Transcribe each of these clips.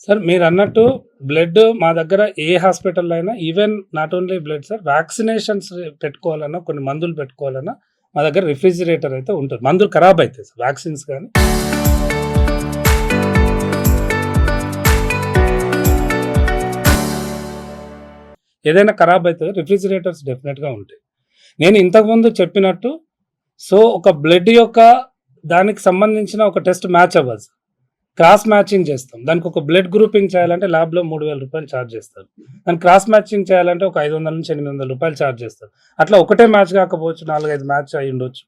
Sir మీరన్నట్టు blood మా దగ్గర ఏ హాస్పిటల్‌లో అయినా even not only blood sir vaccinations పెట్టుకోవాలన్నా, కొన్ని మందులు పెట్టుకోవాలన్నా మా దగ్గర రిఫ్రిజిరేటర్ అయితే ఉంటది. మందులు ఖరాబ్ అయితాయి సార్ వ్యాక్సిన్స్ గాని. ఏదైనా ఖరాబ్ అయితే రిఫ్రిజిరేటర్స్ డెఫినిట్‌గా ఉంటాయి. నేను ఇంతకుముందు చెప్పినట్టు ఒక బ్లడ్ యొక్క దానికి సంబంధించిన ఒక టెస్ట్ మ్యాచ్ అవ్వాలి సార్. క్రాస్ మ్యాచింగ్ చేస్తాం. దానికి ఒక బ్లడ్ గ్రూపింగ్ చేయాలంటే ల్యాబ్‌లో రూ. 3000 ఛార్జ్ చేస్తారు. దాన్ని క్రాస్ మ్యాచింగ్ చేయాలంటే ఒక రూ. 500-800 ఛార్జ్ చేస్తారు. అట్లా ఒకటే మ్యాచ్ కాకపోవచ్చు, 4, 5 మ్యాచ్ అయి ఉండొచ్చు.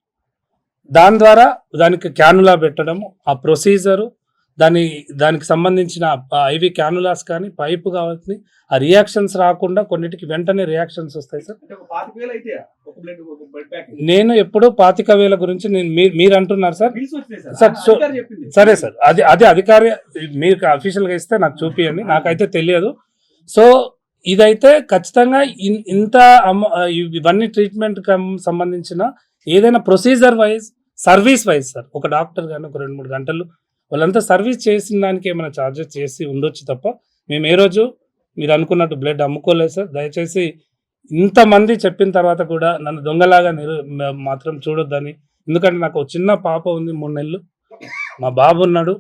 దాని ద్వారా దానికి క్యానులా పెట్టడము, ఆ ప్రొసీజరు, దానికి సంబంధించిన ఐవి క్యానులాస్ కానీ, పైపు కావాల్సి ఆ రియాక్షన్స్ రాకుండా కొన్నిటికి వెంటనే రియాక్షన్స్ వస్తాయి సార్. నేను ఎప్పుడూ 25,000 గురించి మీరు అంటున్నారు సార్. సార్ సరే సార్, అది అధికారి మీకు అఫీషియల్గా ఇస్తే నాకు చూపియండి, నాకైతే తెలియదు. సో ఇదైతే ఖచ్చితంగా ఇంత ఇవన్నీ ట్రీట్మెంట్ సంబంధించిన ఏదైనా procedure wise, service wise sir, ఒక డాక్టర్ కానీ ఒక 2-3 గంటలు వాళ్ళంతా సర్వీస్ చేసిన దానికి ఏమైనా ఛార్జెస్ చేసి ఉండొచ్చు తప్ప మేము ఏ రోజు మీరు అనుకున్నట్టు బ్లడ్ అమ్ముకోలేదు సార్. దయచేసి ఇంతమంది చెప్పిన తర్వాత కూడా నన్ను దొంగలాగా మాత్రం చూడొద్దని. ఎందుకంటే నాకు ఒక చిన్న పాప ఉంది, 3 నెలలు, మా బాబు ఉన్నాడు.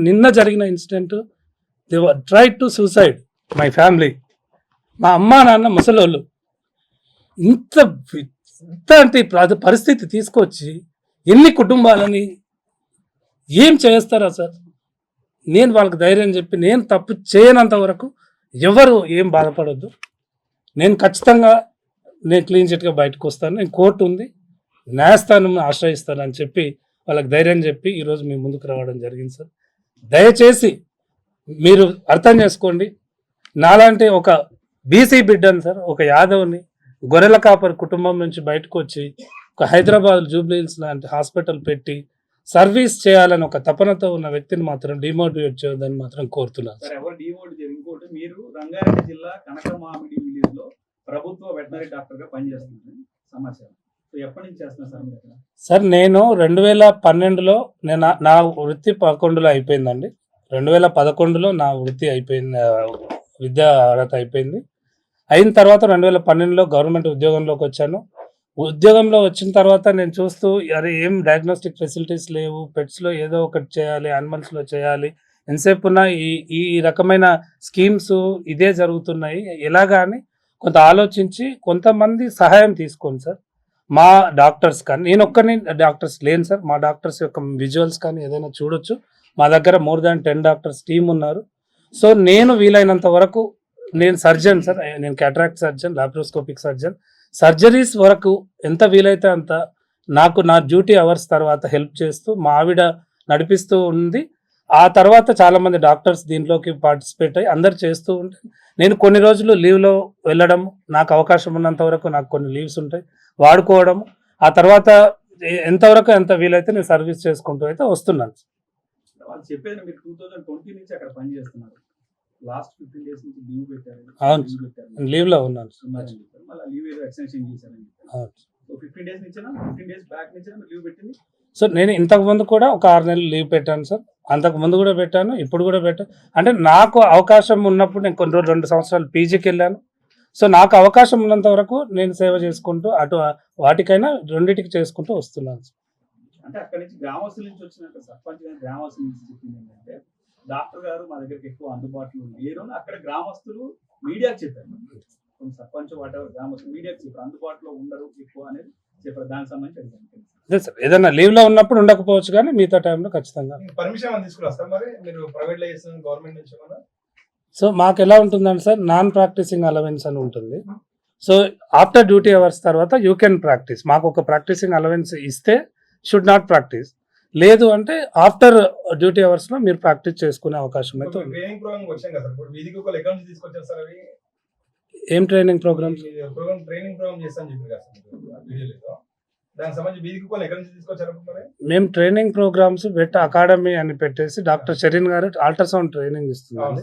నిన్న జరిగిన incident, they were try to suicide my family. మా అమ్మ నాన్న ముసలోళ్ళు. ఇంత అంటే పరిస్థితి తీసుకొచ్చి ఎన్ని కుటుంబాలని ఏం చేస్తారా సార్? నేను వాళ్ళకి ధైర్యం చెప్పి, నేను తప్పు చేయనంత వరకు ఎవరు ఏం బాధపడొద్దు, నేను ఖచ్చితంగా క్లీన్ చిట్గా బయటకు వస్తాను, నేను కోర్టు ఉంది, న్యాయస్థానం ఆశ్రయిస్తానని చెప్పి వాళ్ళకి ధైర్యం చెప్పి ఈరోజు మీ ముందుకు రావడం జరిగింది సార్. దయచేసి మీరు అర్థం చేసుకోండి, నాలాంటి ఒక బీసీ బిడ్డను సార్, ఒక యాదవ్ని, గొర్రెల కాపరి కుటుంబం నుంచి బయటకు వచ్చి ఒక హైదరాబాద్ జూబ్లీహిల్స్ లాంటి హాస్పిటల్ పెట్టి సర్వీస్ చేయాలని ఒక తపనతో ఉన్న వ్యక్తిని మాత్రం డిమోటివేట్ చేయొద్దని మాత్రం కోరుతున్నాను. ఇంకోటి, మీరు రంగారెడ్డి జిల్లా కనకమామిడి విలేజ్ లో ప్రభుత్వ వెటనరీ డాక్టర్ గా పనిచేస్తున్నారు సమాచారం. ఎప్పటి నుంచి చేస్తున్నారు సార్? సార్ నేను 2012లో నా వృత్తి 11లో అయిపోయిందండి. 2011లో నా వృత్తి అయిపోయింది, విద్యా అర్హత అయిపోయింది. అయిన తర్వాత 2012లో గవర్నమెంట్ ఉద్యోగంలోకి వచ్చాను. ఉద్యోగంలో వచ్చిన తర్వాత నేను చూస్తూ, అరే ఏం డయాగ్నోస్టిక్ ఫెసిలిటీస్ లేవు, పెట్స్లో ఏదో ఒకటి చేయాలి, యానిమల్స్లో చేయాలి, ఎంతసేపు ఉన్న ఈ రకమైన స్కీమ్స్ ఇదే జరుగుతున్నాయి, ఎలాగా అని కొంత ఆలోచించి కొంతమంది సహాయం తీసుకోండి సార్. మా డాక్టర్స్ కానీ, నేను ఒక్కరిని డాక్టర్స్ లేను సార్, మా డాక్టర్స్ యొక్క విజువల్స్ కానీ ఏదైనా చూడొచ్చు. మా దగ్గర మోర్ దాన్ 10 డాక్టర్స్ టీమ్ ఉన్నారు. సో నేను వీలైనంత వరకు, నేను సర్జన్ సార్, నేను cataract surgeon, laparoscopic surgeon, surgeries వరకు ఎంత వీలైతే అంత నాకు నా డ్యూటీ అవర్స్ తర్వాత హెల్ప్ చేస్తూ మా ఆవిడ నడిపిస్తూ ఉంది. ఆ తర్వాత చాలామంది డాక్టర్స్ దీంట్లోకి పార్టిసిపేట్ అయ్యి అందరు చేస్తూ ఉంటే నేను కొన్ని రోజులు లీవ్లో వెళ్ళడం, నాకు అవకాశం ఉన్నంత వరకు నాకు కొన్ని లీవ్స్ ఉంటాయి, వాడుకోవడం. ఆ తర్వాత ఎంతవరకు ఎంత వీలైతే నేను సర్వీస్ చేసుకుంటూ అయితే వస్తున్నాను. వాళ్ళు చెప్పేది మీరు 2020 నుంచి అక్కడ పని చేస్తున్నారు. లాస్ట్ 15 డేస్ నుంచి లీవ్ పెట్టారు. అవును, లీవ్లో ఉన్నాను. మళ్ళీ లీవ్ ఏదో ఎక్స్టెన్షన్ చేశారని. సో 15 డేస్ నుంచి 15 డేస్ బ్యాక్ నుంచి లీవ్ పెట్టింది. సో నేను ఇంతకు ముందు కూడా ఒక 6 నెలలు లీవ్ పెట్టాను సార్. అంతకు ముందు కూడా పెట్టాను, ఇప్పుడు కూడా పెట్టాను. అంటే నాకు అవకాశం ఉన్నప్పుడు నేను కొన్ని రోజులు 2 సంవత్సరాలు పీజీకి వెళ్ళాను. సో నాకు అవకాశం ఉన్నంత వరకు నేను సేవ చేసుకుంటూ అటు వాటికైనా రెండింటికి చేసుకుంటూ వస్తున్నాను. అంటే అక్కడి నుంచి గ్రామస్తుల నుంచి వచ్చిన సర్పంచ్ గారు గ్రామస్తుల నుంచి చెప్పింది ఏంటంటే, డాక్టర్ గారు మా దగ్గరికి ఎక్కువ అందుబాటులో లేరు. అక్కడ గ్రామస్తులు మీడియాకి చెప్పారు, సర్పంచ్ వాటెవర్ గ్రామస్తులు మీడియాకి చెప్పారు అందుబాటులో ఉండరు ఎక్కువ అనేది చెప్పారు. దానికి సంబంధించి అదే సార్, ఏదైనా లీవ్ లో ఉన్నప్పుడు ఉండకపోవచ్చు కానీ మిగతా టైంలో ఖచ్చితంగా పర్మిషన్ తీసుకున్నారు. మరి మీరు ప్రైవేట్ లో చేస్తున్న గవర్నమెంట్ నుంచి ఏమన్నా? సో మాకు ఎలా ఉంటుందంటే సార్, నాన్ ప్రాక్టీసింగ్ అలవెన్స్ అని ఉంటుంది. సో ఆఫ్టర్ డ్యూటీ అవర్స్ తర్వాత యూ కెన్ ప్రాక్టీస్. మాకు ఒక ప్రాక్టీసింగ్ అలవెన్స్ ఇస్తే షుడ్ నాట్ ప్రాక్టీస్, లేదు అంటే ఆఫ్టర్ డ్యూటీ అవర్స్ లో మీరు ప్రాక్టీస్ చేసుకునే అవకాశం అయితే ఉంది. ఏం ట్రైనింగ్ ప్రోగ్రామ్స్? మేము ట్రైనింగ్ ప్రోగ్రామ్స్ అకాడమీ అని పెట్టేసి డాక్టర్ షరీన్ గారు అల్ట్రాసౌండ్ ట్రైనింగ్ ఇస్తున్నారు.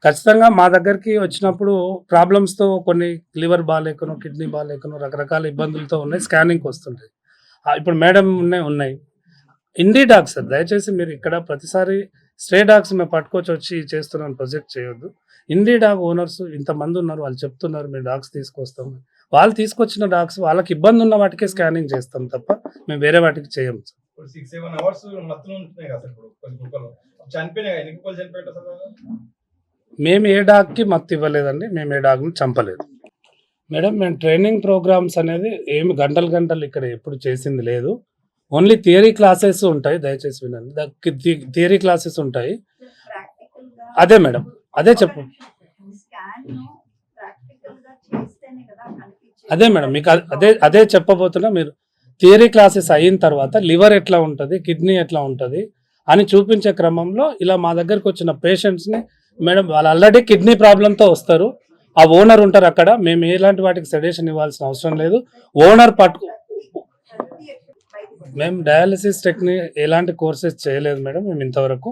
ఖచ్చితంగా మా దగ్గరికి వచ్చినప్పుడు ప్రాబ్లమ్స్తో, కొన్ని లివర్ బాగాలేకను, కిడ్నీ బాగాలేకను, రకరకాల ఇబ్బందులతో ఉన్నాయి, స్కానింగ్కి వస్తుంటాయి. ఇప్పుడు మేడం ఉన్నాయి. ఇండీ డాగ్ సార్, దయచేసి మీరు ఇక్కడ ప్రతిసారి స్ట్రే డాగ్స్ మేము పట్టుకొచ్చి వచ్చి చేస్తున్నాం ప్రొజెక్ట్ చేయొద్దు. ఇండి డాగ్ ఓనర్స్ ఇంతమంది ఉన్నారు, వాళ్ళు చెప్తున్నారు మేము డాగ్స్ తీసుకొస్తాం. వాళ్ళు తీసుకొచ్చిన డాగ్స్ వాళ్ళకి ఇబ్బంది ఉన్న వాటికే స్కానింగ్ చేస్తాం తప్ప మేము వేరే వాటికి చేయము సార్. 6-7 అవర్స్ మత్తులో ఉంటున్నాయి కదా సార్. ఇప్పుడు కొన్ని కుక్కలు చనిపోయినాయి, ఎన్ని కుక్కలు చనిపోయాయి సార్? మేము ఏ డాగ్కి మత్తు ఇవ్వలేదండి, మేము ఏ డాగ్ని చంపలేదు మేడం. మేము ట్రైనింగ్ ప్రోగ్రామ్స్ అనేది ఏమి గంటలు ఇక్కడ ఎప్పుడు చేసింది లేదు. ఓన్లీ థియరీ క్లాసెస్ ఉంటాయి, దయచేసి వినండి. థియరీ క్లాసెస్ ఉంటాయి. అదే మేడం, అదే చెప్పు. అదే మేడం మీకు అదే చెప్పబోతున్నా. మీరు థియరీ క్లాసెస్ అయిన తర్వాత లివర్ ఎట్లా ఉంటుంది, కిడ్నీ ఎట్లా ఉంటుంది అని చూపించే క్రమంలో ఇలా మా దగ్గరకు వచ్చిన పేషెంట్స్ని మేడం వాళ్ళు ఆల్రెడీ కిడ్నీ ప్రాబ్లంతో వస్తారు. ఆ ఓనర్ ఉంటారు అక్కడ. మేము ఎలాంటి వాటికి సెడేషన్ ఇవ్వాల్సిన అవసరం లేదు. ఓనర్ మేము డయాలసిస్ ఎలాంటి కోర్సెస్ చేయలేదు మేడం. మేము ఇంతవరకు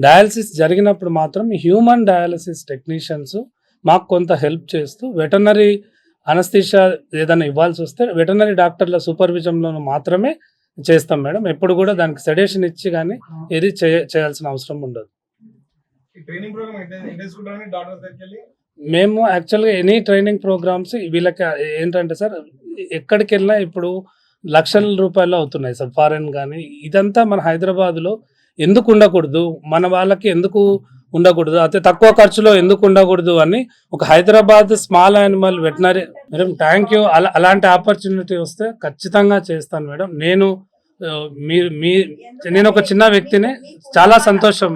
డయాలసిస్ జరిగినప్పుడు మాత్రం హ్యూమన్ డయాలసిస్ టెక్నీషియన్స్ మాకు కొంత హెల్ప్ చేస్తూ వెటర్నరీ అనస్థీషియా ఏదైనా ఇవ్వాల్సి వస్తే వెటర్నరీ డాక్టర్ల సూపర్విజన్లో మాత్రమే చేస్తాం మేడం. ఎప్పుడు కూడా దానికి సెడేషన్ ఇచ్చి కానీ ఏది చేయాల్సిన అవసరం ఉండదు. మేము యాక్చువల్గా ఎనీ ట్రైనింగ్ ప్రోగ్రామ్స్ వీళ్ళకి ఏంటంటే సార్ ఎక్కడికి వెళ్ళినా ఇప్పుడు లక్షల రూపాయలు అవుతున్నాయి సార్, ఫారెన్ కానీ. ఇదంతా మన హైదరాబాద్లో ఎందుకు ఉండకూడదు, మన వాళ్ళకి ఎందుకు ఉండకూడదు, అతి తక్కువ ఖర్చులో ఎందుకు ఉండకూడదు అని ఒక Hyderabad small animal veterinary madam. Thank you. అలాంటి ఆపర్చునిటీ వస్తే ఖచ్చితంగా చేస్తాను మేడం. నేను ఒక చిన్న వ్యక్తిని, చాలా సంతోషం.